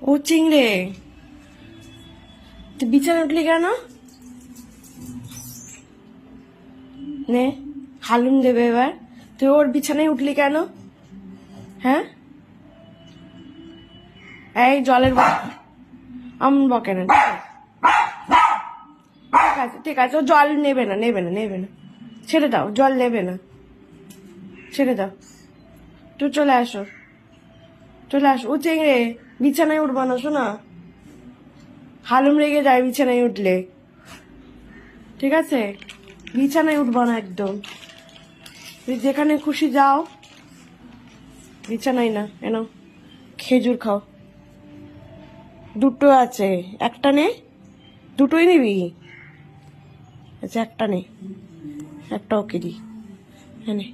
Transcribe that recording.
ও চিংড়ে, তুই বিছানা উঠলি কেন? নে হালুম দেবে এবার। তুই ওর বিছানায় উঠলি কেন? হ্যাঁ, এই জলের আমন বকে না। ঠিক আছে ঠিক আছে, ও জল নেবে না নেবে না নেবে না, ছেড়ে দাও, জল নেবে না, ছেড়ে দাও। তুই চলে আসো, চলে আসো। ও চিংড়ে, বিছানায় উঠবো না শোনা, হালুম রেগে যায় বিছানায় উঠলে। ঠিক আছে, বিছানায় উঠবো না একদম। তুই যেখানে খুশি যাও, বিছানায় না। এনো খেজুর খাও, দুটো আছে, একটা নে। দুটোই নিবি? আচ্ছা একটা নে, একটা ওকে দি। হ্যাঁ নে।